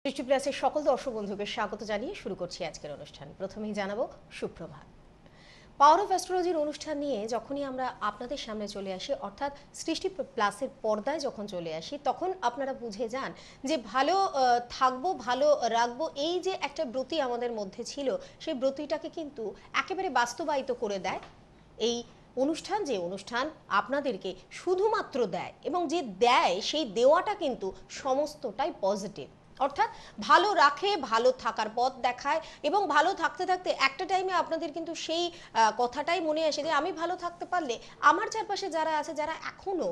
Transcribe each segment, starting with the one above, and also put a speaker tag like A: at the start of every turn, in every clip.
A: সৃষ্টি প্লাসের সকল দর্শক বন্ধুকে স্বাগত জানিয়ে শুরু করছি আজকের অনুষ্ঠান। প্রথমেই জানাবো সুপ্রভাত। পাওয়ার অফ অ্যাস্ট্রোলজির অনুষ্ঠান নিয়ে যখনই আমরা আপনাদের সামনে চলে আসি, অর্থাৎ সৃষ্টি প্লাসের পর্দায় যখন চলে আসি, তখন আপনারা বুঝে যান যে ভালো থাকবো, ভালো রাখবো, এই যে একটা ব্রতী আমাদের মধ্যে ছিল, সেই ব্রতীটাকে কিন্তু একেবারে বাস্তবায়িত করে দেয় এই অনুষ্ঠান। যে অনুষ্ঠান আপনাদেরকে শুধুমাত্র দেয়, এবং যে দেয় সেই দেওয়াটা কিন্তু সমস্তটাই পজিটিভ, অর্থাৎ ভালো রাখে, ভালো থাকার পথ দেখায়, এবং ভালো থাকতে থাকতে একটা টাইমে আপনাদের কিন্তু সেই কথাটাই মনে আসে যে আমি ভালো থাকতে পারলে আমার চারপাশে যারা আছে, যারা এখনো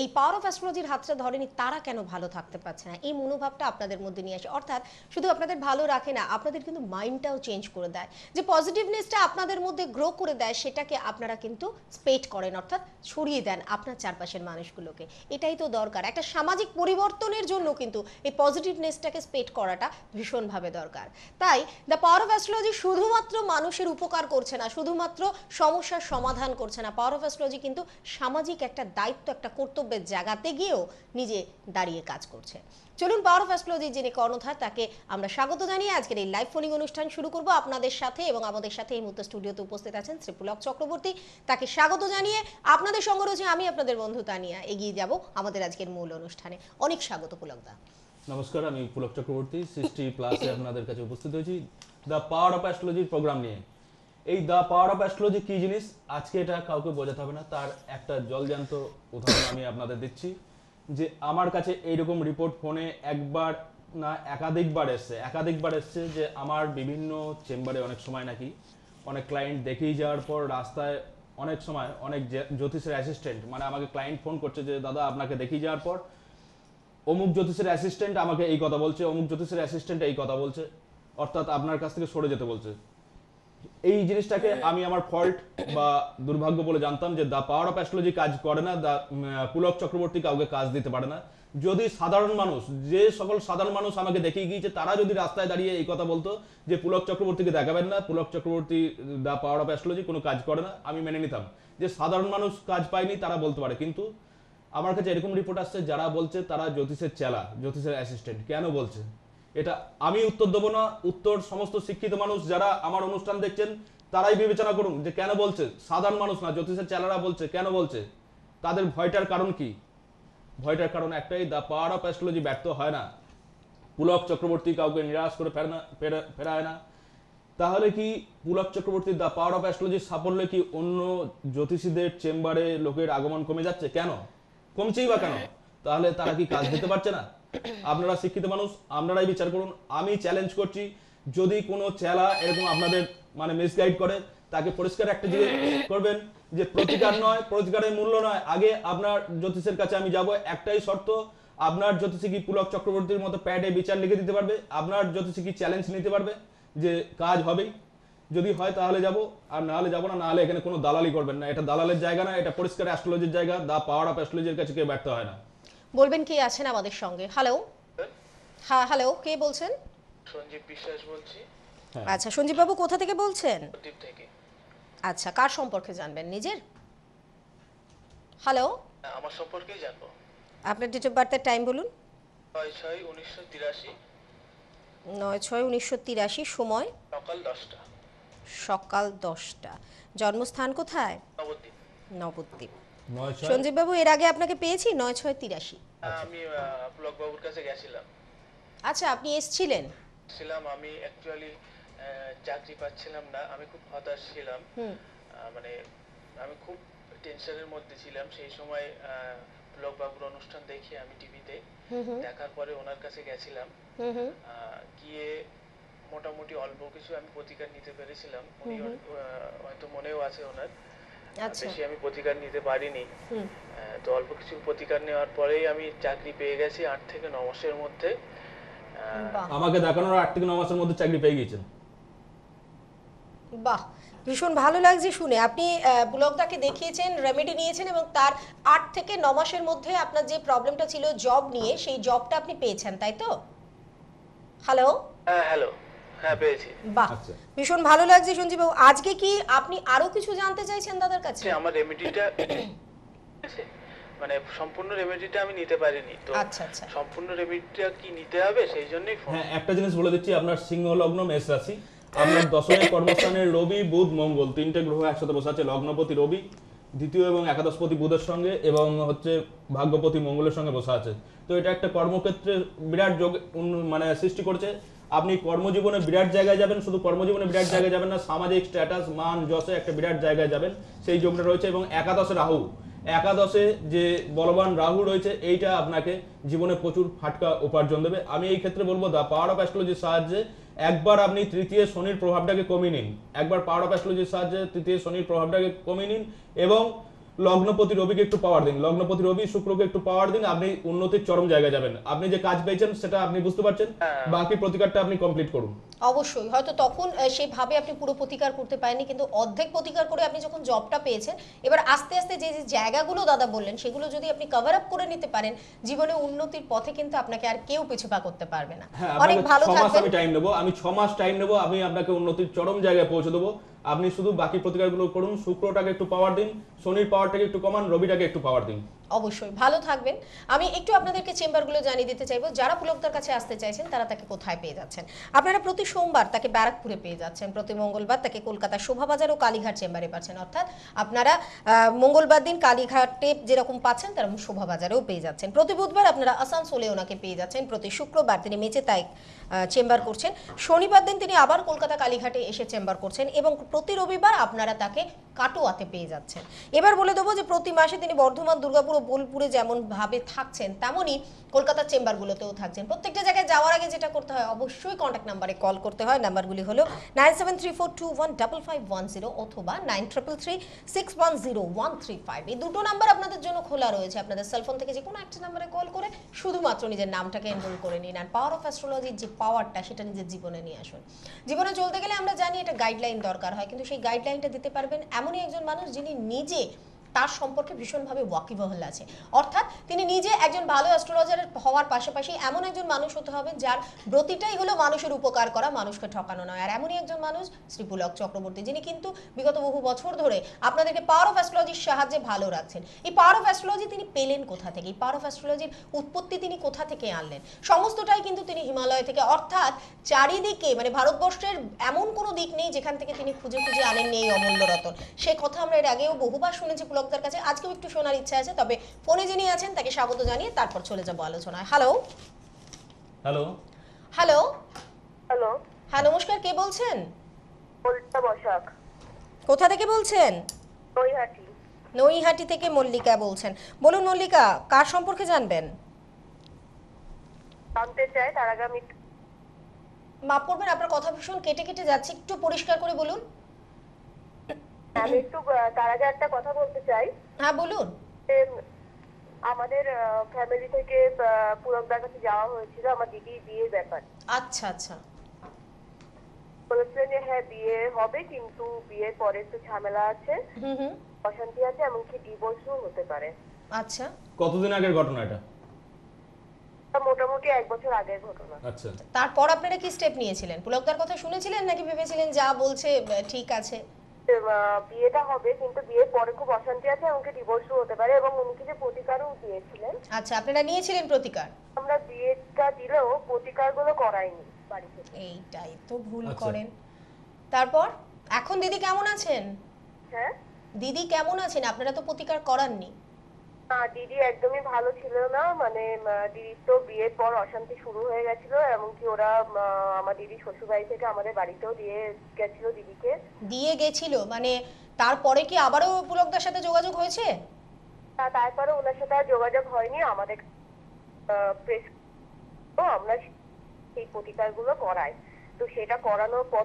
A: এই পাওয়ার অফ অ্যাস্ট্রোলজির হাতটা ধরেনি, তারা কেন ভালো থাকতে পারছে না, এই মনোভাবটা আপনাদের মধ্যে নিয়ে আসে। অর্থাৎ শুধু আপনাদের ভালো রাখে না, আপনাদের কিন্তু মাইন্ডটাও চেঞ্জ করে দেয়, যে পজিটিভনেসটা আপনাদের মধ্যে গ্রো করে দেয়, সেটাকে আপনারা কিন্তু স্প্রেড করেন, অর্থাৎ ছড়িয়ে দেন আপনার চারপাশের মানুষগুলোকে। এটাই তো দরকার, একটা সামাজিক পরিবর্তনের জন্য কিন্তু এই পজিটিভনেসটাকে স্প্রেড করাটা ভীষণভাবে দরকার। তাই দ্য পাওয়ার অফ অ্যাস্ট্রোলজি শুধুমাত্র মানুষের উপকার করছে না, শুধুমাত্র সমস্যার সমাধান করছে না, পাওয়ার অফ অ্যাস্ট্রোলজি কিন্তু সামাজিক একটা দায়িত্ব, একটা কর্তব্যের জায়গাতে গিয়েও নিজে দাঁড়িয়ে কাজ করছে। চলুন পাওয়ার অফ অ্যাস্ট্রোলজির যিনি কর্ণধার, তাকে আমরা স্বাগত জানিয়ে আজকের এই লাইভ ফোনিং অনুষ্ঠান শুরু করব আপনাদের সাথে। এবং আমাদের সাথে এই মুহূর্তে স্টুডিওতে উপস্থিত আছেন শ্রী পুলক চক্রবর্তী। তাকে স্বাগত জানিয়ে আপনাদের সঙ্গে রয়েছে আমি আপনাদের বন্ধু তানিয়া। এগিয়ে যাব আমাদের আজকের মূল অনুষ্ঠানে। অনেক স্বাগত পুলক দা।
B: নমস্কার, আমি পুলক চক্রবর্তী সৃষ্টি প্লাসে আপনাদের কাছে উপস্থিত হয়েছি দ্য পাওয়ার অফ অ্যাস্ট্রোলজির প্রোগ্রাম নিয়ে। এই দ্য পাওয়ার অফ অ্যাস্ট্রোলজি কী জিনিস আজকে এটা কাউকে বোঝাতে হবে না, তার একটা জলজান্ত উদাহরণ আমি আপনাদের দিচ্ছি। যে আমার কাছে এইরকম রিপোর্ট ফোনে একবার না একাধিকবার এসছে যে আমার বিভিন্ন চেম্বারে অনেক সময় নাকি অনেক ক্লায়েন্ট দেখিয়ে যাওয়ার পর রাস্তায় অনেক সময় অনেক জ্যোতিষের অ্যাসিস্ট্যান্ট, মানে আমাকে ক্লায়েন্ট ফোন করছে যে দাদা আপনাকে দেখিয়ে যাওয়ার পর অমুক জ্যোতিষের অ্যাসিস্ট্যান্ট আমাকে এই কথা বলছে, অমুক জ্যোতিষের অ্যাসিস্ট্যান্ট এই কথা বলছে, অর্থাৎ আপনার কাছ থেকে সরে যেতে বলছে। এই জিনিসটাকে আমি আমার ফল্ট বা দুর্ভাগ্য বলে জানতাম যে দ্য পাওয়ার অফ অ্যাস্ট্রোলজি কাজ করে না, দ্য পুলক চক্রবর্তী কাউকে কাজ দিতে পারে না। যদি সাধারণ মানুষ, যে সকল সাধারণ মানুষ আমাকে দেখিয়ে গিয়েছে, তারা যদি রাস্তায় দাঁড়িয়ে এই কথা বলতো যে পুলক চক্রবর্তীকে দেখাবেন না, Pulak Chakraborty the power of astrology কোনো কাজ করে না, আমি মেনে নিতাম। যে সাধারণ মানুষ কাজ পায়নি তারা বলতে পারে, কিন্তু আমার কাছে এরকম রিপোর্ট আসছে যারা বলছে তারা জ্যোতিষের চেলা, জ্যোতিষের অ্যাসিস্ট্যান্ট। কেন বলছে এটা আমি উত্তর দেবো না, উত্তর সমস্ত শিক্ষিত মানুষ যারা আমার অনুষ্ঠান দেখছেন তারাই বিবেচনা করুন যে কেন বলছে। সাধারণ মানুষ না, জ্যোতিষের চেলারা বলছে, কেন বলছে, তাদের ভয়টার কারণ কি? ভয়টার কারণ একটাই, দ্য পাওয়ার অফ অ্যাস্ট্রোলজি ব্যর্থ হয় না, পুলক চক্রবর্তী কাউকে নিরাশ করে ফেরায় না। তাহলে কি পুলক চক্রবর্তীর দ্য পাওয়ার অফ অ্যাস্ট্রোলজির সাফল্যে কি অন্য জ্যোতিষীদের চেম্বারে লোকের আগমন কমে যাচ্ছে? কেন কমছেই বা কেন? তাহলে তারা কি কাজ দিতে পারছে না? আপনারা শিক্ষিত মানুষ, আপনারাই বিচার করুন। আমি চ্যালেঞ্জ করছি, যদি কোনো চেলা এরকম আপনাদের মানে মিসগাইড করে, তাকে পরিষ্কার একটা জিনিস করবেন যে প্রতিকার নয়, প্রতিকারের মূল্য নয়, আগে আপনার জ্যোতিষের কাছে আমি যাব, একটাই শর্ত, আপনার জ্যোতিষী কি পুলক চক্রবর্তীর মতো প্যাডে বিচার লিখে দিতে পারবে? আপনার জ্যোতিষী কি চ্যালেঞ্জ নিতে পারবে যে কাজ হবেই? যদি হয় তাহলে যাব, আর না হলে যাবো না। না হলে এখানে কোনো দালালি করবেন না, এটা দালালের জায়গা না, এটা পরিষ্কার অ্যাস্ট্রোলজির জায়গা। দ্য পাওয়ার অফ অ্যাস্ট্রোলজির কাছে কেউ ব্যর্থ হয় না।
A: বলবেন কে আছেন আমাদের সঙ্গে? হ্যালো। হ্যাঁ হ্যালো, কে বলছেন?
C: সঞ্জীব বিশ্বাস বলছি।
A: আচ্ছা সঞ্জীব বাবু, কোথা থেকে বলছেন?
C: দ্বীপ থেকে।
A: আচ্ছা, কার সম্পর্কে জানবেন, নিজের? হ্যালো,
C: আমার সম্পর্কেই জানবো।
A: আপনার ডেট অফ বার্থের টাইম বলুন।
C: 6/6/1983,
A: 9/6/1983, সময়
C: সকাল 10টা।
A: সকাল 10টা। জন্মস্থান কোথায়?
C: নবদ্বীপ।
A: নবদ্বীপ।
B: 9/6
A: সঞ্জীব বাবু, এর আগে আপনাকে পেয়েছি 9/6/83।
C: আমি পুলক বাবুর কাছে গেছিলাম।
A: আচ্ছা, আপনি এসছিলেন?
C: আমি অ্যাকচুয়ালি চাকরি পাচ্ছিলাম না, আমি খুব হতাশ ছিলাম। মানে আমি খুব টেনশনের মধ্যে ছিলাম সেই সময়। পুলক বাবুর অনুষ্ঠান দেখি আমি টিভিতে, দেখার পরে ওনার কাছে গেছিলাম। গিয়ে মোটামুটি অল্প কিছু আমি প্রতিকার নিতে পেরেছিলাম। উনি হয়তো মনেও আছে ওনার, বেশি আমি প্রতিকার নিতে পারিনি। তো অল্প কিছু প্রতিকার নেওয়ার পরেই আমি চাকরি পেয়ে গেছি 8 থেকে 9 মাসের মধ্যে।
B: আমাকে দেখানোর 8 থেকে 9 মাসের মধ্যে চাকরি পেয়ে গিয়েছেন।
A: বাহ, ভীষণ ভালো লাগছে শুনে। আপনি পুলকদাকে দেখিয়েছেন, রেমেডি নিয়েছেন, এবং তার 8 থেকে 9 মাসের মধ্যে আপনার যে প্রবলেমটা ছিল জব নিয়ে, সেই জবটা আপনি পেয়েছেন, তাই তো? হ্যালো।
C: হ্যালো, হ্যাঁ পেয়েছি।
A: বাহ, ভীষণ ভালো লাগছে সঞ্জীব বাবু। আজকে কি আপনি আরো কিছু জানতে চাইছেন দাদার কাছে?
C: আমার রেমেডিটা মানে সম্পূর্ণ রেমেডিটা আমি নিতে পারিনি, তো
A: আচ্ছা আচ্ছা
C: সম্পূর্ণ রেমেডিটা কি নিতে হবে সেই জন্যই ফোন।
B: হ্যাঁ, একটা জিনিস বলে দিচ্ছি, আপনার সিংহ লগ্ন মেষ রাশি, আপনার দশমের কর্মস্থানের রবি বুধ মঙ্গল তিনটে গ্রহ একসাথে বসে আছে। লগ্নপতি রবি দ্বিতীয় এবং একাদশপতি বুধের সঙ্গে এবং হচ্ছে ভাগ্যপতি মঙ্গলের সঙ্গে বসে আছে। তো এটা একটা কর্মক্ষেত্রে বিরাট যোগ মানে সৃষ্টি করছে। আপনি কর্মজীবনে বিরাট জায়গায় যাবেন, শুধু কর্মজীবনে বিরাট জায়গায় যাবেন না, সামাজিক স্ট্যাটাস মান যশে একটা বিরাট জায়গায় যাবেন, সেই যোগটা রয়েছে। এবং একাদশে রাহু, একাদশে যে বলবান রাহু রয়েছে, এইটা আপনাকে জীবনে প্রচুর ফাটকা উপার্জন দেবে। আমি এই ক্ষেত্রে বলবো দা পাওয়ার অফ অ্যাস্ট্রোলজির সাহায্যে একবার আপনি তৃতীয় শনির প্রভাবটাকে কমিয়ে নিন, একবার পাওয়ার অফ অ্যাস্ট্রোলজির সাহায্যে তৃতীয় শনির প্রভাবটাকে কমিয়ে নিন এবং লগ্নপতি রবিকে একটু পাওয়ার দিন, লগ্নপতি রবি শুক্রকে একটু পাওয়ার দিন, আপনি উন্নতির চরম জায়গায় যাবেন। আপনি যে কাজ পেয়েছেন সেটা আপনি বুঝতে পারছেন, বাকি প্রতিকারটা আপনি কমপ্লিট করুন।
A: অবশ্যই হয়তো তখন সেইভাবে আপনি পুরো প্রতিকার করতে পারেননি, কিন্তু অর্ধেক প্রতিকার করে আপনি যখন জবটা পেয়েছেন, এবার আস্তে আস্তে যে যে জায়গাগুলো দাদা বললেন সেগুলো যদি আপনি কভার আপ করে নিতে পারেন, জীবনে উন্নতির পথে কিন্তু আপনাকে আর কেউ পিছু পা করতে পারবে না।
B: হ্যাঁ,
A: অনেক
B: আপনাকে
A: ভালো
B: 6 মাস
A: থাকবেন।
B: আমি টাইম নেবো, আমি 6 মাস টাইম নেবো, আমি আপনাকে উন্নতির চরম জায়গায় পৌঁছে দেবো। আপনি শুধু বাকি প্রতিকারগুলো করুন, শুক্রটাকে একটু পাওয়ার দিন, শনির পাওয়ারটাকে একটু কমান, রবিটাকে একটু পাওয়ার দিন।
A: অবশ্যই ভালো থাকবেন। আমি একটু আপনাদেরকে চেম্বারগুলো জানিয়ে দিতে চাইবো, যারা পুলকদার কাছে আসতে চাইছেন তারা তাকে কোথায় পেয়ে যাচ্ছেন। আপনারা প্রতি সোমবার তাকে ব্যারাকপুরে পেয়ে যাচ্ছেন, প্রতি মঙ্গলবার তাকে কলকাতা শোভাবাজার ও কালীঘাট চেম্বারে পাচ্ছেন। অর্থাৎ আপনারা মঙ্গলবার দিন কালীঘাটে যেরকম পাচ্ছেন তেরকম শোভাবাজারেও পেয়ে যাচ্ছেন। প্রতি বুধবার আপনারা আসানসোলে ওনাকে পেয়ে যাচ্ছেন। প্রতি শুক্রবার তিনি মেচে তাই চেম্বার করছেন। শনিবার দিন তিনি আবার কলকাতা কালীঘাটে এসে চেম্বার করছেন এবং প্রতি রবিবার আপনারা তাকে কাটোয়াতে পেয়ে যাচ্ছেন। এবার বলে দেবো যে প্রতি মাসে তিনি বর্ধমান, দুর্গাপুর ও বোলপুরে যেমন ভাবে থাকছেন তেমনই কলকাতার চেম্বারগুলোতেও থাকছেন। প্রত্যেকটা জায়গায় যাওয়ার আগে যেটা করতে হয়, অবশ্যই কন্ট্যাক্ট নাম্বারে কল করতে হয়। নাম্বারগুলি হলো 9734215510 অথবা 9333610135। এই দুটো নাম্বার আপনাদের জন্য খোলা রয়েছে। আপনাদের সেলফোন থেকে যে কোনো একটা নাম্বারে কল করে শুধুমাত্র নিজের নামটাকে এনরোল করে নিন আর পাওয়ার অফ অ্যাস্ট্রোলজির যে পাওয়ারটা সেটা নিজের জীবনে নিয়ে আসুন। জীবনে চলতে গেলে আমরা জানি এটা গাইডলাইন দরকার হয়, কিন্তু সেই গাইডলাইনটা দিতে পারবেন এমনই একজন মানুষ যিনি নিজে তার সম্পর্কে ভীষণভাবে ওয়াকিবহাল আছে। অর্থাৎ তিনি নিজে একজন ভালো অ্যাস্ট্রোলজার হওয়ার পাশাপাশি এমন একজন মানুষ হতে হবে যার ব্রতিটাই হলো মানুষের উপকার করা, মানুষকে ঠকানো নয়। আর এমনই একজন মানুষ শ্রী পুলক চক্রবর্তী, যিনি কিন্তু বিগত বহু বছর ধরে আপনাদেরকে পাওয়ার অফ অ্যাস্ট্রোলজির সাহায্যে ভালো রাখছেন। এই পাওয়ার অফ অ্যাস্ট্রোলজি তিনি পেলেন কোথা থেকে, এই পাওয়ার অফ অ্যাস্ট্রোলজির উৎপত্তি তিনি কোথা থেকে আনলেন, সমস্তটাই কিন্তু তিনি হিমালয় থেকে, অর্থাৎ চারিদিকে মানে ভারতবর্ষের এমন কোনো দিক নেই যেখান থেকে তিনি খুঁজে খুঁজে আনেননি এই অমূল্য রতন। সে কথা আমরা এর আগেও বহুবার শুনেছি পুলকদার কাছে, আজকেও একটু শোনার ইচ্ছা আছে। তবে ফোনে যিনি আছেন তাকে স্বাগত জানিয়ে তারপর চলে যাবো আলোচনায়। হ্যালো
B: হ্যালো
A: হ্যালো
D: হ্যালো,
A: হ্যাঁ নমস্কার, কে বলছেন?
D: মল্লিকা বসাক,
A: কোথা থেকে বলছেন?
D: নৈহাটি।
A: নৈহাটি থেকে মল্লিকা বলছেন। বলুন মল্লিকা, কার সম্পর্কে জানবেন?
D: জানতে চাই তার আগে আমি
A: মাফ করবেন, আপনার কথা ভীষণ কেটে কেটে যাচ্ছে, একটু পরিষ্কার করে বলুন।
D: একটু তার আগে একটা কথা বলতে চাই।
A: হ্যাঁ বলুন।
D: যে আমাদের ফ্যামিলি থেকে পুরকদার কাছে যাওয়া হয়েছিল আমার দিদির বিয়ের ব্যাপার।
A: আচ্ছা আচ্ছা
D: বলেছিলেন যে হ্যাঁ বিয়ে হবে, কিন্তু বিয়ের পরে একটু ঝামেলা আছে,
A: হুম
D: অশান্তি আছে, এমনকি ডিভোর্সও হতে পারে।
A: আচ্ছা
B: কতদিন আগের ঘটনা এটা?
D: মোটামুটি 1 বছর আগের ঘটনা।
B: আচ্ছা,
A: তারপর আপনারা কি স্টেপ নিয়েছিলেন? পুলকদার কথা শুনেছিলেন নাকি ভেবেছিলেন যা বলছে ঠিক আছে?
D: বিয়েটা হবে কিন্তু বিয়ের পরে খুব অশান্তি আছে, এমনকি ডিভোর্সও হতে পারে, এবং উনি কিছু প্রতিকারও দিয়েছিলেন।
A: আচ্ছা, আপনারা নিয়েছিলেন প্রতিকার?
D: আমরা বিয়েটা দিলেও প্রতিকারগুলো করাইনি বাড়িতে।
A: এইটাই তো ভুল
B: আচ্ছা।
A: করেন। তারপর এখন দিদি কেমন আছেন?
D: হ্যাঁ,
A: দিদি কেমন আছেন? আপনারা তো প্রতিকার করাননি।
D: না দিদি একদমই ভালো ছিল না, মানে দিদির তো বিয়ের পর অশান্তি শুরু হয়ে গেছিল, এমনকি ওরা আমার দিদি শ্বশুরবাড়ি থেকে আমাদের বাড়িতেও দিয়ে গেছিল দিদিকে।
A: দিয়ে গেছিল মানে তারপরে কি আবারও পুলকদার সাথে যোগাযোগ হয়েছে?
D: তারপরে ওনার সাথে আর যোগাযোগ হয়নি। আমাদের প্রেস আমরা সেই প্রতিকারগুলো করাই, তো সেটা করানোর পর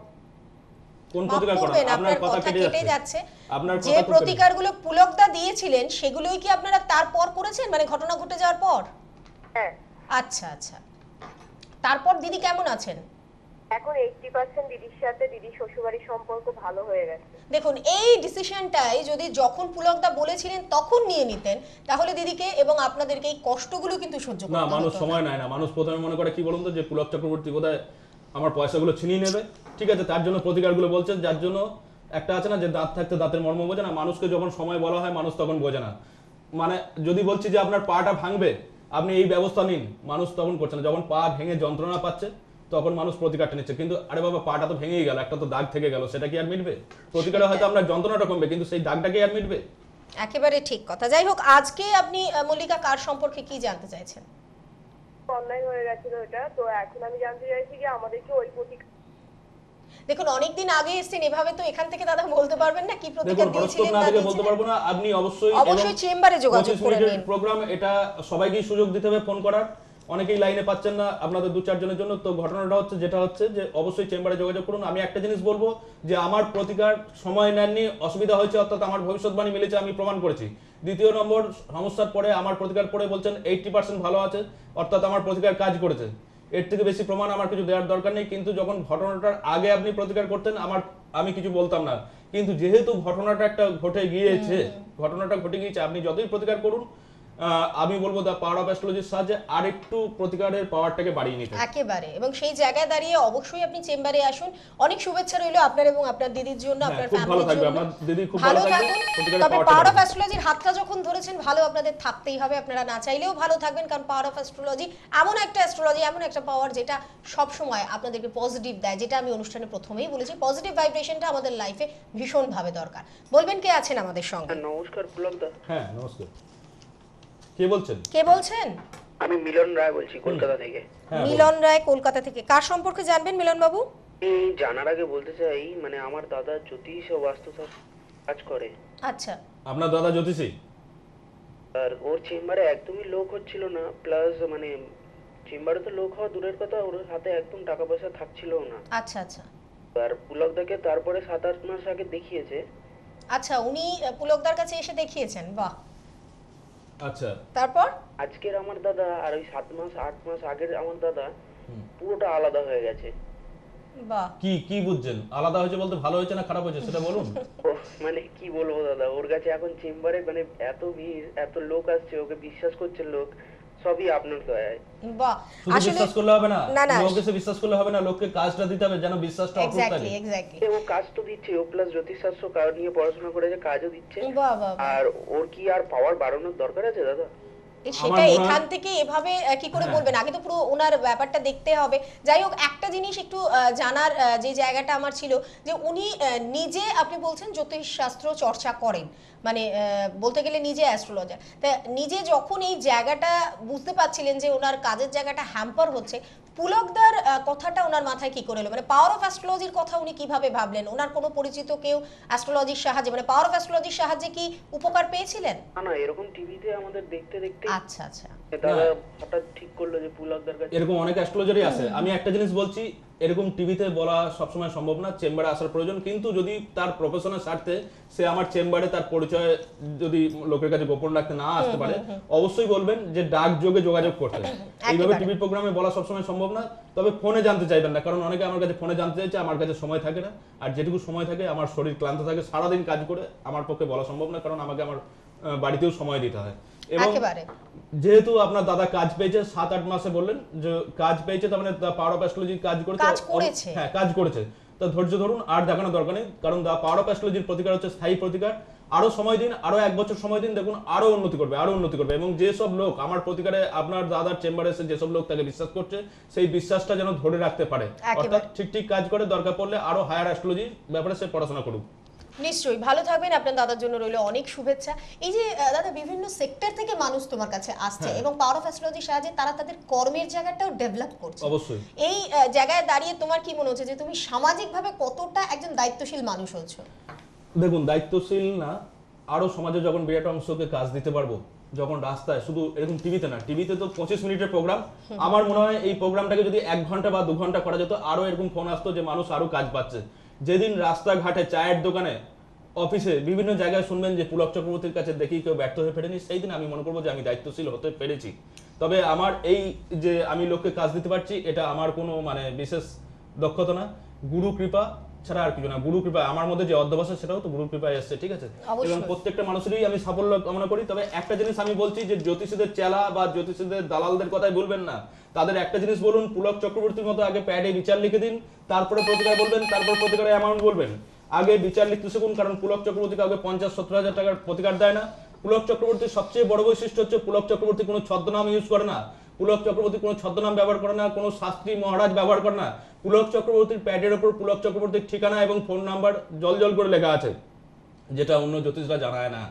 B: কোন
A: মাফ
B: প্রতিকার
A: করবেন,
B: করান? আপনার
A: আপনার
B: কথা
A: কথা কেটে যাচ্ছে।
B: আপনার
A: যে
B: কথা খুব
A: প্রতিকারগুলো পুলকদা দিয়েছিলেন সেগুলোই কি আপনারা তারপর করেছেন, মানে ঘটনা ঘটে যাওয়ার পর?
D: হ্যাঁ,
A: আচ্ছা আচ্ছা। তারপর দিদি কেমন আছেন?
D: এখন 80% দিদির সাথে দিদির শ্বশুরবাড়ির সম্পর্ক ভালো হয়ে গেছে।
A: দেখুন, এই ডিসিশনটাই যদি যখন পুলকদা বলেছিলেন তখন নিয়ে নিতেন তাহলে দিদিকে এবং আপনাদেরকে এই কষ্টগুলো কিন্তু সহ্য
B: না,
A: করতে হতো
B: মানুষ
A: না।
B: সময় নেয় না। মানুষ প্রথমে মনে করে কি বলুন তো, যে পুলক চক্রবর্তী বোধহয় আমার পয়সাগুলো ছিনিয়ে নেবে, ঠিক আছে, তার জন্য প্রতিকারগুলো বলছে। যার জন্য একটা আছে না যে দাঁত থাকতে দাঁতের মর্ম বোঝে না, মানুষকে যখন সময় বলা হয় মানুষ তখন বোঝে না। মানে যদি বলছি যে আপনার পাটা ভাঙবে, আপনি এই ব্যবস্থা নিন, মানুষ তখন করছে না। যখন পা ভেঙে যন্ত্রণা পাচ্ছে তখন মানুষ প্রতিকারটা নিচ্ছে। কিন্তু আরে বাবা, পাটা তো ভেঙেই গেল, একটা তো দাগ থেকে গেল, সেটা কি আর মিটবে? প্রতিকারে হয়তো আপনার যন্ত্রণাটা কমবে, কিন্তু সেই দাগটা কি আর মিটবে?
A: একেবারে ঠিক কথা। যাই হোক, আজকে আপনি মল্লিকা কার সম্পর্কে কি জানতে চাইছেন?
D: অন্যায় হয়ে গেছিল এটা, তো এখন আমি জানতে চাইছি যে আমাদেরকে ওই প্রতিকার।
A: দেখুন, অনেকদিন আগে এসেছেন, এভাবে তো এখান থেকে দাদা বলতে পারবেন না কি
B: দেখুন,
A: প্রতিকার
B: হরস্কোপ
A: দিয়েছিলেন
B: না
A: না
B: থেকে বলতে
A: দিয়েছিলেন।
B: পারবো না। আপনি অবশ্যই
A: অবশ্যই চেম্বারে যোগাযোগ করে নিন।
B: প্রোগ্রাম, এটা সবাইকেই সুযোগ দিতে হবে ফোন করার। অনেকেই লাইনে পাচ্ছেন না, আপনাদের 2-4 জনের জন্য। তো ঘটনাটা হচ্ছে যেটা হচ্ছে যে অবশ্যই চেম্বারে যোগাযোগ করুন। আমি একটা জিনিস বলবো যে আমার প্রতিকার সময় নেননি, অসুবিধা হয়েছে, অর্থাৎ আমার ভবিষ্যৎবাণী মিলেছে, আমি প্রমাণ করেছি। দ্বিতীয় নম্বর, সমস্যার পরে আমার প্রতিকার পরে বলছেন 80% ভালো আছে, অর্থাৎ আমার প্রতিকার কাজ করেছে। এর থেকে বেশি প্রমাণ আমার কিছু দেওয়ার দরকার নেই। কিন্তু যখন ঘটনাটার আগে আপনি প্রতিকার করতেন, আমি কিছু বলতাম না। কিন্তু যেহেতু ঘটনাটা একটা ঘটে গিয়েছে, আপনি যতই প্রতিকার করুন, আমি বলবো দা পাওয়ার অফ অ্যাস্ট্রোলজির সাহায্যে আরেকটু প্রতিকারের পাওয়ারটাকে বাড়িয়ে নিতে।
A: একেবারে। এবং সেই জায়গায় দাঁড়িয়ে অবশ্যই আপনি চেম্বারে আসুন। অনেক শুভেচ্ছা রইল আপনার এবং আপনার দিদির জন্য, আপনার
B: খুব ভালো
A: ফ্যামিলির
B: থাকবে,
A: জন্য।
B: আপনার দিদি খুব
A: ভালো
B: ভালো থাকবে।
A: থাকুন।
B: প্রতিকারের
A: তবে
B: পাওয়ারটা
A: পাওয়ার অফ
B: বাড়বে।
A: অ্যাস্ট্রোলজির হাতটা যখন ধরেছেন, ভালো আপনাদের থাকতেই হবে। আপনারা না চাইলেও ভালো থাকবেন, কারণ পাওয়ার অফ অ্যাস্ট্রোলজি এমন একটা অ্যাস্ট্রোলজি, এমন একটা পাওয়ার যেটা সব সময় আপনাদেরকে পজিটিভ দেয়। যেটা আমি অনুষ্ঠানে প্রথমেই বলেছি, পজিটিভ ভাইব্রেশনটা আমাদের লাইফে ভীষণভাবে দরকার। বলবেন কে আছেন আমাদের সঙ্গে?
C: নমস্কার পুলক দা।
B: হ্যাঁ, নমস্কার। কে বলছেন?
A: কে বলছেন?
C: আমি মিলন রায় বলছি কলকাতা থেকে।
B: হ্যাঁ,
A: মিলন রায়, কলকাতা থেকে। কার সম্পর্কে জানবেন মিলন বাবু?
C: এই জানার আগে বলতে চাই, মানে আমার দাদা জ্যোতিষ ও বাস্তুশাস্ত্র কাজ করে।
A: আচ্ছা।
B: আপনার দাদা জ্যোতিষী?
C: আর ওর চেম্বারে একদমই লোক হচ্ছিল না, প্লাস মানে চেম্বারে তো লোক হওয়া দূরের কথা, ওর হাতে একদম টাকা পয়সা থাকছিল না।
A: আচ্ছা আচ্ছা
C: আর পুলকদাকে তারপরে 7-8 মাস আগে দেখিয়েছে।
A: আচ্ছা, উনি পুলকদার কাছে এসে দেখিয়েছেন? বাহ।
B: আচ্ছা।
A: তারপর?
C: আজকের আমার দাদা আর ওই 7-8 মাস আগের আমার দাদা পুরোটা আলাদা হয়ে গেছে।
A: বাহ।
B: কি কি বুঝছেন? আলাদা হয়েছে বলতে ভালো হয়েছে না খারাপ হয়েছে সেটা বলুন।
C: মানে কি বলবো দাদা, ওর কাছে এখন চেম্বারে মানে এত ভিড়, এত লোক আসছে, ওকে বিশ্বাস করছে লোক, সবই আপনার দয়ায়।
A: বাহ।
B: শুধু
A: আসলে
B: বিশ্বাস করলে হবে না,
A: না, না।
B: লোককে সে বিশ্বাস করলে হবে না, লোককে কাজটা দিতে হবে যেন বিশ্বাসটা অটুট থাকে।
A: এক্স্যাক্টলি।
C: ও কাজ তো দিচ্ছে, ও প্লাস জ্যোতিষশাস্ত্র নিয়ে পড়াশোনা করেছে, কাজও দিচ্ছে।
A: বাহ বাহ বাহ।
C: আর ওর কি আর পাওয়ার বাড়ানোর দরকার আছে দাদা?
A: সেটা
B: মনে হয়-
A: এখান থেকে এভাবে কি করে
B: হ্যাঁ।
A: বলবেন? আগে তো পুরো ওনার ব্যাপারটা দেখতে হবে। যাই হোক, একটা জিনিস একটু জানার যে জায়গাটা আমার ছিল, যে উনি নিজে, আপনি বলছেন জ্যোতিষ শাস্ত্র চর্চা করেন, মানে বলতে গেলে নিজে অ্যাস্ট্রোলজার। তা নিজে যখন এই জায়গাটা বুঝতে পারছিলেন যে ওনার কাজের জায়গাটা হ্যাম্পার হচ্ছে, পুলকদার কথাটা ওনার মাথায় কি করে এলো? মানে পাওয়ার অফ অ্যাস্ট্রোলজির কথা উনি কিভাবে ভাবলেন? ওনার কোনো পরিচিত কেউ অ্যাস্ট্রোলজির সাহায্যে, মানে পাওয়ার অফ অ্যাস্ট্রোলজির সাহায্যে কি উপকার পেয়েছিলেন?
C: না, এরকম টিভিতে আমাদের দেখতে দেখতে
A: আচ্ছা আচ্ছা।
C: দাদা হঠাৎ ঠিক করলো যে পুলকদার কাছে।
B: এরকম অনেক অ্যাস্ট্রোলজারই আছে। আমি একটা জিনিস বলছি, এরকম টিভিতে বলা সবসময় সম্ভব না, চেম্বারে আসার প্রয়োজন। কিন্তু যদি তার প্রফেশনের স্বার্থে সে আমার চেম্বারে তার পরিচয় যদি লোকের কাছে গোপন রাখতে না আসতে পারে, অবশ্যই বলবেন যে ডাক যোগে যোগাযোগ করতে। এইভাবে টিভি প্রোগ্রামে বলা সবসময় সম্ভব না। তবে ফোনে জানতে চাইবেন না, কারণ অনেকে আমার কাছে ফোনে জানতে চাইছে, আমার কাছে সময় থাকে না। আর যেটুকু সময় থাকে আমার শরীর ক্লান্ত থাকে, সারাদিন কাজ করে আমার পক্ষে বলা সম্ভব না, কারণ আমাকে আমার বাড়িতেও সময় দিতে হয়। এবং
A: একেবারে।
B: যেহেতু আপনার দাদা কাজ পেয়েছে 7-8 মাসে, বললেন যে কাজ পেয়েছে, তার মানে পাওয়ার অফ অ্যাস্ট্রোলজি কাজ করেছে। হ্যাঁ, কাজ করেছে। তো ধৈর্য ধরুন, আর দেখানো দরকার নেই, কারণ দা পাওয়ার অফ অ্যাস্ট্রোলজির প্রতিকার হচ্ছে স্থায়ী প্রতিকার। আরো সময় দিন, আরো 1 বছর সময় দিন, দেখুন আরো উন্নতি করবে। এবং যেসব লোক আমার প্রতিকারে আপনার দাদার চেম্বারে এসে যেসব লোক তাকে বিশ্বাস করছে, সেই বিশ্বাসটা যেন ধরে রাখতে পারে, অর্থাৎ ঠিক কাজ করে, দরকার পড়লে আরো হায়ার অ্যাস্ট্রোলজির ব্যাপারে সে পড়াশোনা করুক।
A: নিশ্চয়ই। ভালো থাকবেন, আপনার দাদার জন্য রইল অনেক শুভেচ্ছা। এই যে দাদা, বিভিন্ন সেক্টর থেকে মানুষ তোমার কাছে আসছে এবং পাওয়ার অফ অ্যাস্ট্রোলজির সাহায্যে তারা তাদের কর্মের জায়গাটাও ডেভেলপ করছে।
B: অবশ্যই।
A: এই জায়গায় দাঁড়িয়ে তোমার কি মনে হচ্ছে যে তুমি সামাজিকভাবে কতটা একজন দায়িত্বশীল মানুষ হচ্ছ?
B: দেখুন, দায়িত্বশীল না, আরো সমাজে যখন বিরাট অংশকে কাজ দিতে পারবো, যখন রাস্তায়, শুধু এরকম টিভিতে না, টিভিতে তো 25 মিনিটের প্রোগ্রাম, আমার মনে হয় এই প্রোগ্রামটাকে যদি 1 ঘন্টা বা 2 ঘন্টা করা যেত, আরো এরকম ফোন আসতো যে মানুষ আরো কাজ পাচ্ছে। যেদিন রাস্তাঘাটে, চায়ের দোকানে, অফিসে, বিভিন্ন জায়গায় শুনবেন যে পুলক চক্রবর্তীর কাছে দেখি কেউ ব্যর্থ হয়ে ফেরেনি, সেই দিন আমি মনে করবো যে আমি দায়িত্বশীল হতে পেরেছি। তবে আমার এই যে আমি লোককে কাজ দিতে পারছি, এটা আমার কোনো মানে বিশেষ দক্ষতা না, গুরু কৃপা ছাড়া আর কিছু না। গুরু কৃপা, আমার মধ্যে যে অধ্যবসায় সেটাও তো গুরু কৃপায় এসছে, ঠিক আছে? এবং প্রত্যেকটা মানুষেরই আমি সাফল্য কামনা করি। তবে একটা জিনিস আমি বলছি, যে জ্যোতিষীদের চেলা বা জ্যোতিষীদের দালালদের কথাই বলবেন না। তাদের একটা জিনিস বলুন, পুলক চক্রবর্তীর মতো আগে প্যাডে বিচার লিখে দিন, তারপরে প্রতিকার বলবেন, তারপর প্রতিকারের অ্যামাউন্ট বলবেন। আগে বিচার লিখতে শিখুন, কারণ পুলক চক্রবর্তী কাউকে 50-70 হাজার টাকার প্রতিকার দেয় না। পুলক চক্রবর্তীর সবচেয়ে বড় বৈশিষ্ট্য হচ্ছে পুলক চক্রবর্তী কোনো ছদ্মনাম ইউজ করে না, পুলক চক্রবর্তী কোনো ছদ্মনাম ব্যবহার করে না, কোনো শাস্ত্রী মহারাজ ব্যবহার করে না। পুলক চক্রবর্তীর প্যাডের ওপর পুলক চক্রবর্তীর ঠিকানা এবং ফোন নাম্বার জল করে লেখা আছে, যেটা অন্য জ্যোতিষরা জানায় না।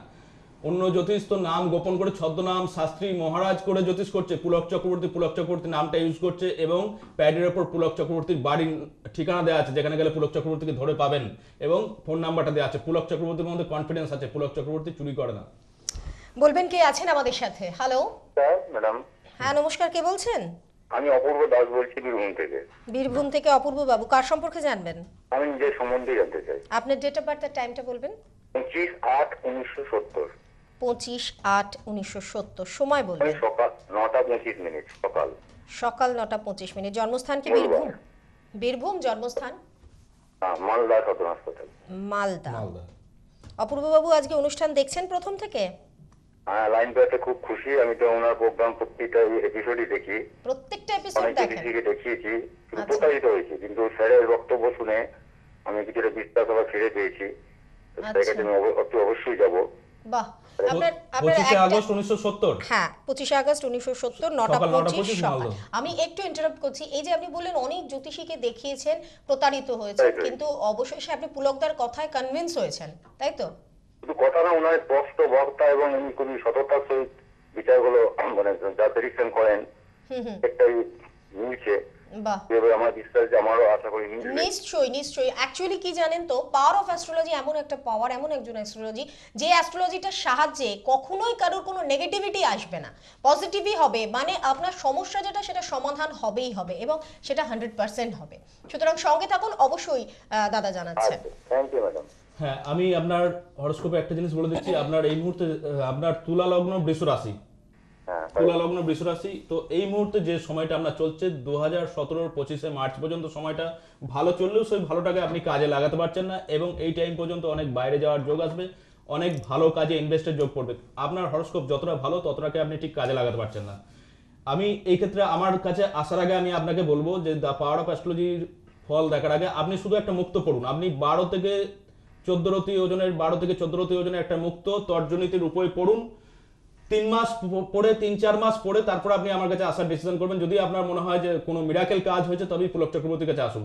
B: অন্য জ্যোতিষ তো নাম গোপন করে ছদ্মনাম শাস্ত্রী মহারাজ করে জ্যোতিষ করছে, পুলক চক্রবর্তী নামটা ইউজ করছে এবং প্যাডের ওপর পুলক চক্রবর্তীর বাড়ির ঠিকানা দেওয়া আছে, যেখানে গেলে পুলক চক্রবর্তীকে ধরে পাবেন, এবং ফোন নাম্বারটা দেওয়া আছে। পুলক চক্রবর্তীর মধ্যে কনফিডেন্স আছে, পুলক চক্রবর্তী চুরি করে না।
A: বলবেন কে আছেন আমাদের সাথে? হ্যালো,
E: ম্যাডাম,
A: হ্যাঁ নমস্কার, কে বলছেন?
E: আমি অপূর্ব দাস বলছি বীরভূম থেকে।
A: বীরভূম থেকে অপূর্ব বাবু, কার সম্পর্কে জানবেন?
E: আমি নিজের সম্বন্ধে জানতে চাই।
A: আপনার ডেট অফ বার্থ আর টাইমটা বলবেন।
E: 25/8/1970।
A: 25/8/1970, সময় বলবেন।
E: সকাল 9:25 সকাল।
A: সকাল 9:25। জন্মস্থান কি বীরভূম? বীরভূম জন্মস্থান?
E: মালদা সদর হাসপাতাল।
A: মালদা।
B: মালদা।
A: অপূর্ব বাবু আজকে অনুষ্ঠান দেখছেন প্রথম থেকে?
E: হ্যাঁ, লাইন পেতে খুব খুশি। আমি তো ওনার প্রোগ্রাম প্রত্যেকটা এপিসোডই দেখি,
A: প্রত্যেকটা এপিসোড
E: অনেক
A: দেখেন?
E: দিকে দেখিয়েছি, কিন্তু
A: আচ্ছা।
E: প্রতারিত হয়েছি। কিন্তু স্যারের বক্তব্য শুনে আমি কিছুটা বিশ্বাস আবার ফিরে পেয়েছি। স্যারের কাছে আমি অবশ্যই যাব।
A: বাহ, আপনার
B: 25 আগস্ট 1970।
A: হ্যাঁ, 25 আগস্ট 1970,
B: সকাল
A: 9:25
B: 9:25
A: সকাল।
B: মালদা।
A: আমি একটু ইন্টারাপ্ট করছি, এই যে আপনি বললেন অনেক জ্যোতিষীকে দেখিয়েছেন, প্রতারিত হয়েছে,
E: Right, right.
A: কিন্তু অবশেষে আপনি পুলকদার কথায় কনভিন্স হয়েছেন, তাই তো?
E: শুধু কথা না, ওনার স্পষ্ট বক্তা এবং উনি খুবই সততার সহিত বিচারগুলো মানে যা প্রেডিকশন করেন একটাই মিলছে।
A: বাহ,
E: এবার আমার বিশ্বাস যে আমারও আশা করি মিলবে।
A: নিশ্চয়ই। অ্যাকচুয়ালি কি জানেন তো, পাওয়ার অফ অ্যাস্ট্রোলজি এমন একটা পাওয়ার, এমন একজন অ্যাস্ট্রোলজি, যে অ্যাস্ট্রোলজিটার সাহায্যে কখনোই কারোর কোনো নেগেটিভিটি আসবে না, পজিটিভই হবে। মানে আপনার সমস্যা যেটা সেটা সমাধান হবেই হবে, এবং সেটা 100% হবে। সুতরাং সঙ্গে থাকুন, অবশ্যই দাদা জানাচ্ছেন।
E: Thank you madam.
B: হ্যাঁ, আমি আপনার হরোস্কোপে একটা জিনিস বলে দিচ্ছি। আপনার এই মুহূর্তে আপনার তুলা লগ্ন বৃষ রাশি,
E: হ্যাঁ,
B: তুলা লগ্ন বৃষ রাশি। তো এই মুহূর্তে যে সময়টা আমরা চলছে 2017 25 মার্চ পর্যন্ত সময়টা ভালো চললেও সেই ভালোটাকে আপনি কাজে লাগাতে পারছেন না, এবং এই টাইম পর্যন্ত অনেক বাইরে যাওয়ার যোগ আসবে, অনেক ভালো কাজে ইনভেস্টের যোগ পড়বে। আপনার হরোস্কোপ যতটা ভালো ততটাকে আপনি ঠিক কাজে লাগাতে পারছেন না। আমি এই ক্ষেত্রে আমার কাছে আসার আগে আমি আপনাকে বলবো যে দ্য পাওয়ার অফ অ্যাস্ট্রোলজির ফল দেখার আগে আপনি শুধু একটা মুক্ত পড়ুন। আপনি 12 থেকে 14 ওজনের একটা মুক্ত তর্জনীতির উপরে পড়ুন। 3-4 মাস পড়ে তারপর আপনি আমার কাছে আসার ডিসিশন করবেন। যদি আপনার মনে হয় যে কোনো মিরাকেল কাজ হয়েছে, তবেই পুলক চক্রবর্তীর কাছে আসুন।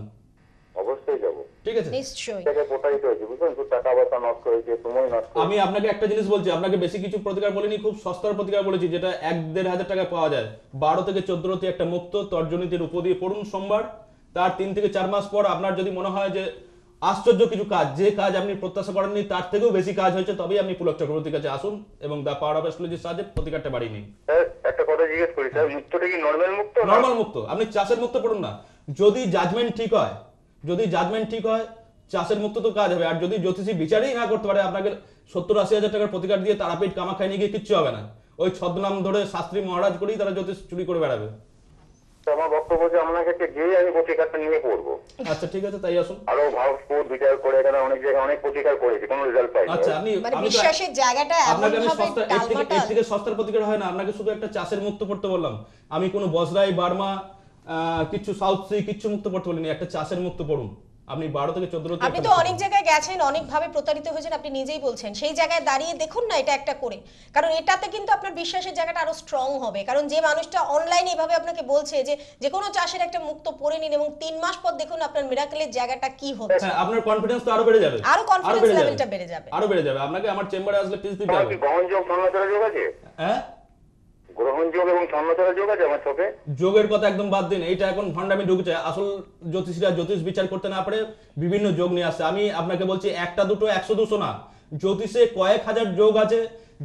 E: অবশ্যই যাব।
B: ঠিক আছে?
A: নিশ্চয়ই।
E: টাকা প্রতারিত হয়েছে, বুঝলেন তো, টাকা পয়সা নষ্ট হয়েছে, সময় নষ্ট হয়েছে।
B: আমি আপনাকে একটা জিনিস বলছি, আপনাকে বেশি কিছু প্রতিকার বলিনি, খুব সস্তার প্রতিকার বলেছি, যেটা 1-1.5 হাজার টাকায় পাওয়া যায়। 12 থেকে 14 একটা মুক্ত তর্জনীতির উপর দিয়ে পড়ুন সোমবার। তার 3 থেকে 4 মাস পর আপনার যদি মনে হয় যে আশ্চর্য কিছু কাজ, যে কাজ আপনি প্রত্যাশা করেননি তার থেকেও বেশি কাজ হয়েছে, তবেই আপনি পুলক চক্রবর্তীর কাছে আসুন এবং দ্য পাওয়ার অফ অ্যাস্ট্রোলজির সাহায্যে প্রতিকারটা বাড়িয়ে নিন।
E: স্যার, একটা কথা জিজ্ঞেস করি স্যার, মুক্তটা কি নর্মাল মুক্ত না?
B: নরমাল মুক্ত। আপনি চাষের মুক্ত পড়ুন না। যদি জাজমেন্ট ঠিক হয়, চাষের মুক্ত তো কাজ হবে। আর যদি জ্যোতিষী বিচারই না করতে পারে, আপনাকে 70-80 হাজার টাকার প্রতিকার দিয়ে তারাপীঠ কামাখ্যায় নিয়ে গিয়ে কিচ্ছু হবে না। ওই ছদ্মনাম ধরে শাস্ত্রী মহারাজ করেই তারা জ্যোতিষ চুরি করে বেড়াবে।
E: তো আমার বক্তব্য যে আপনার কাছে গিয়ে আমি প্রতিকারটা নিয়ে পড়বো।
B: আচ্ছা, ঠিক আছে, তাই আসুন।
E: আরো ভাবপুর বিচার করে, এখানে অনেক জায়গায় অনেক প্রতিকার করেছি, কোনো রেজাল্ট পাইনি।
B: আচ্ছা,
A: মানে বিশ্বাসের জায়গাটা এমন
B: আপনাকে আমি
A: ভাবে
B: সস্তা এর
A: টালমাটাল।
B: থেকে সস্তার প্রতিকার হয় না। আপনাকে শুধু একটা চাষের মুক্ত পড়তে বললাম। আমি কোনো বজরাই বার্মা কিছু সাউথ সি কিছু মুক্ত পড়তে বলিনি। একটা চাষের মুক্ত পড়ুন। আপনি 12 থেকে 14
A: আপনি তো অনেক জায়গায় গেছেন, অনেকভাবে প্রতারিত হয়েছেন, আপনি নিজেই বলছেন। সেই জায়গায় দাঁড়িয়ে দেখুন না এটা একটা করে, কারণ এটাতে কিন্তু আপনার বিশ্বাসের জায়গাটা আরো স্ট্রং হবে। কারণ যে মানুষটা অনলাইনে এভাবে আপনাকে বলছে যে কোনো চাষের একটা মুক্ত পড়ে নিন, এবং 3 মাস পর দেখুন আপনার মিরাকেলের জায়গাটা কি হচ্ছে।
B: হ্যাঁ, আপনার কনফিডেন্স তো আরো বেড়ে যাবে।
A: আরো কনফিডেন্স লেভেলটা বেড়ে যাবে।
B: আরো বেড়ে যাবে। আপনাকে আমার চেম্বারে আসলে ফিস দিতে
E: আমার
B: হবে।
E: কি গ্রহণযোগ স্বর্ণচরা যোগ আছে?
B: হ্যাঁ,
E: গ্রহণযোগ এবং স্বর্ণচরা যোগ আছে আমার চোখে?
B: যোগের কথা একদম বাদ দিন। এইটা এখন ভণ্ডামি ঢুকছে। আসল জ্যোতিষীরা জ্যোতিষ বিচার করতে না পারে বিভিন্ন যোগ নিয়ে আসছে। আমি আপনাকে বলছি, 1-2 100-200 না, জ্যোতিষে কয়েক হাজার যোগ আছে।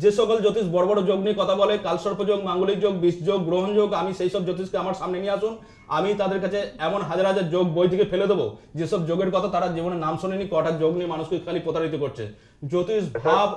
B: যে সকল জ্যোতিষ বড় বড় যোগ নিয়ে কথা বলে, কালসর্প যোগ, মাঙ্গলিক যোগ, বিষ যোগ, গ্রহণ যোগ, আমি সেই সব জ্যোতিষকে আমার সামনে নিয়ে আসুন। আমি তাদের কাছে এমন হাজার হাজার যোগ বই থেকে ফেলে দেবো, যেসব যোগের কথা তারা জীবনে নাম শোনেনি, কটা যোগ নিয়ে মানুষকে খালি প্রতারিত করছে। জ্যোতিষ ভাব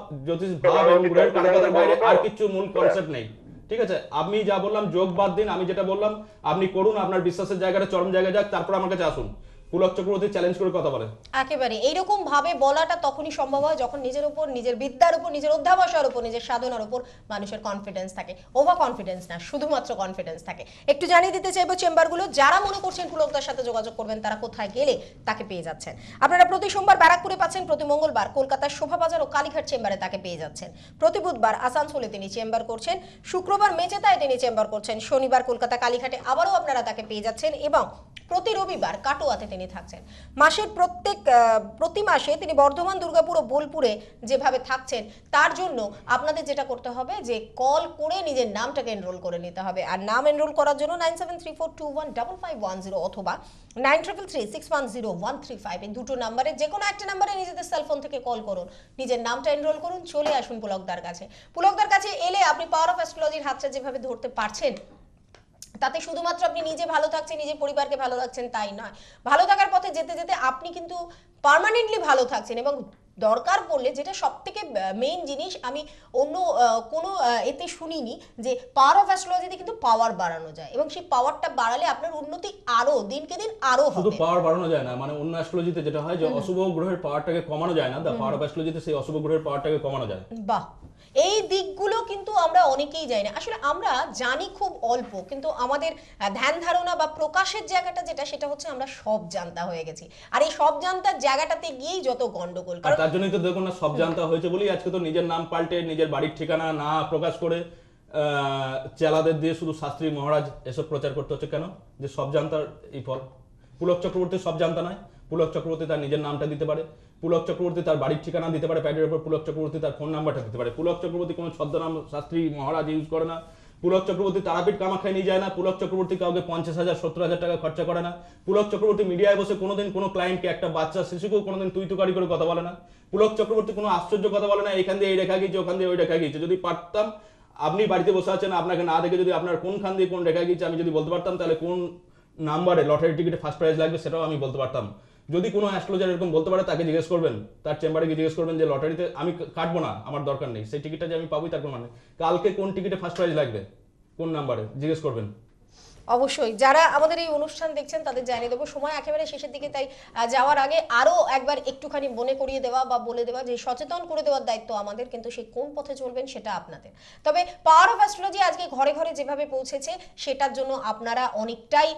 B: এবং গ্রহের কারকতার বাইরে আর কিছু মূল কনসেপ্ট নেই। ঠিক আছে? আমি যা বললাম যোগ বাদ দিন, আমি যেটা বললাম আপনি করুন। আপনার বিশ্বাসের জায়গাটা চরম জায়গায় যাক, তারপর আমার কাছে আসুন। পুলক চক্রবর্তী চ্যালেঞ্জ করে কথা বলে।
A: একেবারে এইরকম ভাবে বলাটা তখনই সম্ভব হয় যখন নিজের উপর, নিজের বিদ্যার উপর, নিজের অধ্যাবসায়ের উপর, নিজের সাধনার উপর মানুষের কনফিডেন্স থাকে। ওভার কনফিডেন্স না, শুধুমাত্র কনফিডেন্স থাকে। একটু জানিয়ে দিতে চাইবো চেম্বারগুলো, যারা মনে করছেন পুলকদার সাথে যোগাযোগ করবেন তারা কোথায় গেলে তাকে পেয়ে যাচ্ছেন। আপনারা প্রতি সোমবার ব্যারাকপুরে পাচ্ছেন, প্রতি মঙ্গলবার কলকাতার শোভাবাজার ও কালীঘাট চেম্বারে তাকে পেয়ে যাচ্ছেন, প্রতি বুধবার আসানসোলে তিনি চেম্বার করছেন, শুক্রবার মেচেদায় তিনি চেম্বার করছেন, শনিবার কলকাতা কালীঘাটে আবারও আপনারা তাকে পেয়ে যাচ্ছেন এবং প্রতি রবিবার কাটোয়াতে তিনি থাকছেন। মাসের প্রতি মাসে তিনি বর্ধমান, দুর্গাপুর ও বোলপুরে যেভাবে থাকছেন তার জন্য আপনাদের যেটা করতে হবে যে কল করে নিজের নামটাকে এনরোল করে নিতে হবে। আর নাম এনরোল করার জন্য 9734215510 অথবা 9333610135 এই দুটো নাম্বারে যে কোনো একটা নাম্বারে নিজেদের সেলফোন থেকে কল করুন, নিজের নামটা এনরোল করুন, চলে আসুন পুলকদার কাছে। পুলকদার কাছে এলে আপনি পাওয়ার অফ অ্যাস্ট্রোলজির হাতটা যেভাবে ধরতে পারছেন তাতে শুধুমাত্র আপনি নিজে ভালো থাকছেন, নিজের পরিবারকে ভালো রাখছেন তাই নয়, ভালো থাকার পথে যেতে যেতে আপনি কিন্তু পার্মানেন্টলি ভালো থাকছেন। এবং দরকার পড়লে যেটা সবথেকে মেইন জিনিস, আমি অন্য কোনো এতে শুনিনি যে পাওয়ার অফ অ্যাস্ট্রোলজিতে কিন্তু পাওয়ার বাড়ানো যায় এবং সেই পাওয়ারটা বাড়ালে আপনার উন্নতি আরো দিনকে দিন আরো হবে।
B: শুধু পাওয়ার বাড়ানো যায় না, মানে অন্য অ্যাস্ট্রোলজিতে যেটা হয় যে অশুভ গ্রহের পাওয়ারটাকে কমানো যায় না, দা পাওয়ার অফ অ্যাস্ট্রোলজিতে সেই অশুভ গ্রহের পাওয়ারটাকে কমানো যায়।
A: বাহ, এই দিকগুলো কিন্তু আমরা অনেকেই জানি না। আসলে আমরা জানি খুব অল্প, কিন্তু আমাদের ধ্যান ধারণা বা প্রকাশের জায়গাটা যেটা, সেটা হচ্ছে আমরা সব জানতা হয়ে গেছি। আর এই সব জানতার জায়গাটাতে গিয়েই যত গন্ডগোল।
B: আর তার জন্যই তো দেখুন না, সব জানতা হয়েছে বলেই আজকে তো নিজের নাম পাল্টে নিজের বাড়ির ঠিকানা না প্রকাশ করে চেলাদের দিয়ে শুধু শাস্ত্রী মহারাজ এসব প্রচার করতে হচ্ছে কেন? যে সব জানতার এই ফল। পুলক চক্রবর্তী সব জানতা নয়, পুলক চক্রবর্তী তার নিজের নামটা দিতে পারে, পুলক চক্রবর্তী তার বাড়ির ঠিকানা দিতে পারে প্যাডের উপর, পুলক চক্রবর্তী তার ফোন নাম্বারটা দিতে পারে। পুলক চক্রবর্তী কোনো ছদ্মনাম শাস্ত্রী মহারাজ ইউজ করে না, পুলক চক্রবর্তী তারাপীঠ কামাখ্যায় নিয়ে যায় না, পুলক চক্রবর্তী কাউকে 50,000 70,000 টাকা খরচা করে না, পুলক চক্রবর্তী মিডিয়ায় বসে কোনোদিন কোনো ক্লায়েন্টকে, একটা বাচ্চা শিশুকেও কোনোদিন তুই তুকারি করে কথা বলে না, পুলক চক্রবর্তী কোনো আশ্চর্য কথা বলে না, এখান দিয়ে এই রেখা গিয়েছে ওখান দিয়ে ওই রেখা গিয়েছে। যদি পারতাম, আপনি বাড়িতে বসে আছেন, আপনাকে না দেখে যদি আপনার কোনখান দিয়ে কোন রেখা গিয়েছে আমি যদি বলতে পারতাম, তাহলে কোন নাম্বারে লটারি টিকিটে ফার্স্ট প্রাইজ লাগবে সেটাও আমি বলতে পারতাম। যদি কোনো অ্যাস্ট্রোলজার এরকম বলতে পারে তাকে জিজ্ঞেস করবেন, তার চেম্বারে গিয়ে জিজ্ঞেস করবেন যে লটারিতে আমি কাটবো না, আমার দরকার নেই, সেই টিকিটটা যে আমি পাবোই তার কোনো মানে কালকে কোন টিকিটে ফার্স্ট প্রাইজ লাগবে কোন নাম্বারে জিজ্ঞেস করবেন।
A: অবশ্যই যারা আমাদের এই অনুষ্ঠান দেখছেন তাদের জানিয়ে দেবো, সময় একেবারে শেষের দিকে, তাই যাওয়ার আগে আরো একবার একটুখানি মনে করিয়ে দেওয়া বা বলে দেওয়া যে সচেতন করে দেওয়ার দায়িত্ব আমাদের, কিন্তু সেই কোন পথে চলবেন সেটা আপনাদের। তবে পাওয়ার অফ অ্যাস্ট্রোলজি আজকে ঘরে ঘরে যেভাবে পৌঁছেছে সেটার জন্য আপনারা অনেকটাই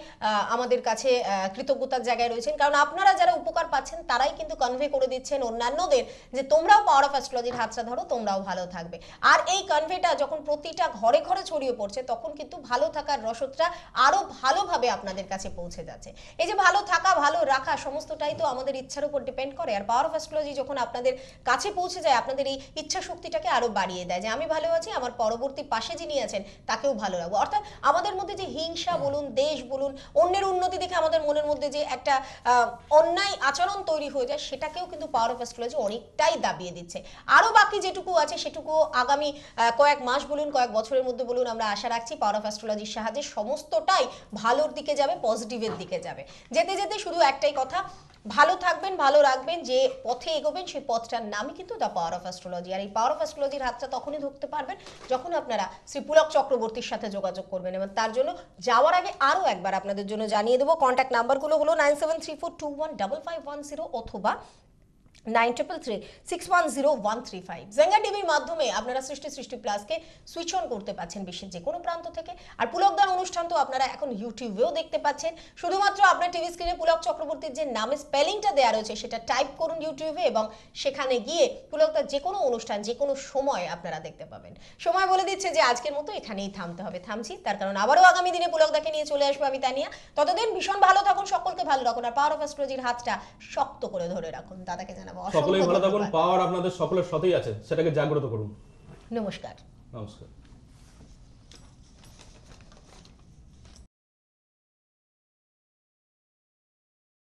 A: আমাদের কাছে কৃতজ্ঞতার জায়গায় রয়েছেন, কারণ আপনারা যারা উপকার পাচ্ছেন তারাই কিন্তু কনভে করে দিচ্ছেন অন্যান্যদের যে তোমরাও পাওয়ার অফ অ্যাস্ট্রোলজির হাতটা ধরো, তোমরাও ভালো থাকবে। আর এই কনভেটা যখন প্রতিটা ঘরে ঘরে ছড়িয়ে পড়ছে তখন কিন্তু ভালো থাকার রসদটা আরো ভালোভাবে আপনাদের কাছে পৌঁছে যাচ্ছে। এই যে ভালো থাকা, ভালো রাখা সমস্তটাই তো আমাদের ইচ্ছার উপর ডিপেন্ড করে। আর পাওয়ার অফ অ্যাস্ট্রোলজি যখন আপনাদের কাছে পৌঁছে যায়, আপনাদের এই ইচ্ছা শক্তিটাকে আরো বাড়িয়ে দেয় যে আমি ভালো আছি, আমার পরবর্তী পাশে যিনি আছেন তাকেও ভালো রাখবো। অর্থাৎ আমাদের মধ্যে যে হিংসা বলুন, দেশ বলুন, অন্যের উন্নতি দেখে আমাদের মনের মধ্যে যে একটা অন্যায় আচরণ তৈরি হয়ে যায়, সেটাকেও কিন্তু পাওয়ার অফ অ্যাস্ট্রোলজি অনেকটাই দাবিয়ে দিচ্ছে। আরো বাকি যেটুকু আছে সেটুকু আগামী কয়েক মাস বলুন, কয়েক বছরের মধ্যে বলুন, আমরা আশা রাখছি পাওয়ার অফ অ্যাস্ট্রোলজির সাহায্যে সমস্তটাই ভালোর দিকে যাবে, পজিটিভের দিকে যাবে। যেতে যেতে শুধু একটাই কথা, ভালো থাকবেন, ভালো রাখবেন, যে পথে এগোবেন সেই পথটার নামই কিন্তু দ্য পাওয়ার অফ অ্যাস্ট্রোলজি। আর এই পাওয়ার অফ অ্যাস্ট্রোলজির হাতটা তখনই ধরতে পারবেন যখন আপনারা শ্রী পুলক চক্রবর্তীর সাথে যোগাযোগ করবেন। এবং তার জন্য যাওয়ার আগে আরও একবার আপনাদের জন্য জানিয়ে দেবো, কন্ট্যাক্ট নাম্বারগুলো হলো 9734215510 অথবা 9333610135। জেঙ্গা টিভির মাধ্যমে আপনারা সৃষ্টি প্লাসকে সুইচ অন করতে পাচ্ছেন বিশ্বের যে কোনো প্রান্ত থেকে। আর পুলকদার অনুষ্ঠান তো আপনারা এখন ইউটিউবেও দেখতে পাচ্ছেন। শুধুমাত্র আপনার টিভি স্ক্রিনে পুলক চক্রবর্তীর যে নামের স্পেলিংটা দেওয়া রয়েছে সেটা টাইপ করুন ইউটিউবে, এবং সেখানে গিয়ে পুলকদার যে কোনো অনুষ্ঠান যে কোনো সময় আপনারা দেখতে পাবেন। সময় বলে দিচ্ছে যে আজকের মতো এখানেই থামতে হবে, থামছি, তার কারণ আবারও আগামী দিনে পুলকদাকে নিয়ে চলে আসবো আমি তানিয়া। ততদিন ভীষণ ভালো থাকুন, সকলকে ভালো রাখুন, আর পাওয়ার অফ অ্যাস্ট্রোলজির হাতটা শক্ত করে ধরে রাখুন। দাদাকে জানাবো
B: সকলেই ভালো থাকুন, পাওয়ার আপনাদের সকলের সাথেই আছে, সেটাকে জাগ্রত করুন।
A: নমস্কার।
B: নমস্কার।